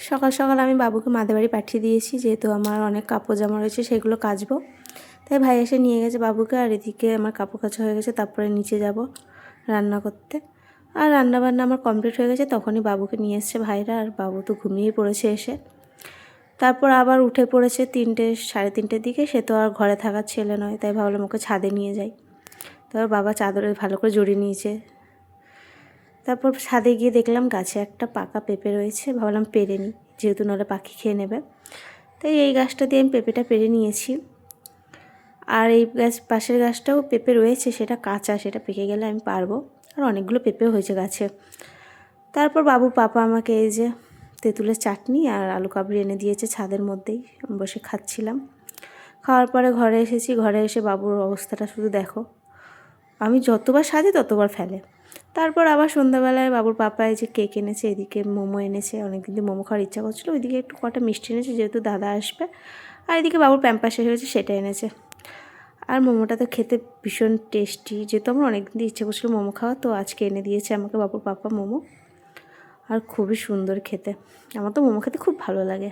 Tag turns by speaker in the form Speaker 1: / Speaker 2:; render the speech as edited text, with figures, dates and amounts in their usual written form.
Speaker 1: সকাল সকাল আমি বাবুকে মাদের বাড়ি পাঠিয়ে দিয়েছি, যেহেতু আমার অনেক কাপড় জামা রয়েছে সেগুলো কাচবো। তাই ভাই এসে নিয়ে গেছে বাবুকে, আর এদিকে আমার কাপড় কাচা হয়ে গেছে। তারপরে নিচে যাব রান্না করতে, আর রান্নাবান্না আমার কমপ্লিট হয়ে গেছে। তখনই বাবুকে নিয়ে এসছে ভাইরা, আর বাবু তো ঘুমিয়েই পড়েছে এসে। তারপর আবার উঠে পড়েছে 3টে সাড়ে 3টের দিকে। সে তো আর ঘরে থাকার ছেলে নয়, তাই ভাবলাম ওকে ছাদে নিয়ে যাই। তারপর বাবা চাদরে ভালো করে জড়িয়ে নিয়েছে। তারপর ছাদে গিয়ে দেখলাম গাছে একটা পাকা পেঁপে রয়েছে, ভাবলাম পেরে নিই, যেহেতু নাহলে পাখি খেয়ে নেবে। তাই এই গাছটা দিয়ে আমি পেঁপেটা পেরে নিয়েছি। আর এই গাছ পাশের গাছটাও পেঁপে রয়েছে, সেটা কাঁচা, সেটা পেকে গেলে আমি পারবো। আর অনেকগুলো পেঁপেও হয়েছে গাছে। তারপর বাবুর পাপা আমাকে এই যে তেঁতুলের চাটনি আর আলু কাবড়ি এনে দিয়েছে ছাদের মধ্যেই, বসে খাচ্ছিলাম। খাওয়ার পরে ঘরে এসেছি। ঘরে এসে বাবুর অবস্থাটা শুধু দেখো, আমি যতবার সাজি ততবার ফেলে। তারপর আবার সন্ধ্যাবেলায় বাবুর পাপা এই যে কেক এনেছে, এদিকে মোমো এনেছে, অনেকদিন দিয়ে মোমো খাওয়ার ইচ্ছা করছিলো, ওইদিকে একটু কটা মিষ্টি এনেছে যেহেতু দাদা আসবে। আর এদিকে বাবুর প্যাম্পাস শেষ হয়েছে, সেটা এনেছে। আর মোমোটা তো খেতে ভীষণ টেস্টি, যেহেতু আমার অনেকদিন দিয়ে ইচ্ছে করছিলো মোমো খাওয়া, তো আজকে এনে দিয়েছে আমাকে বাবুর পাপা মোমো। আর খুবই সুন্দর খেতে, আমার তো মোমো খেতে খুব ভালো লাগে।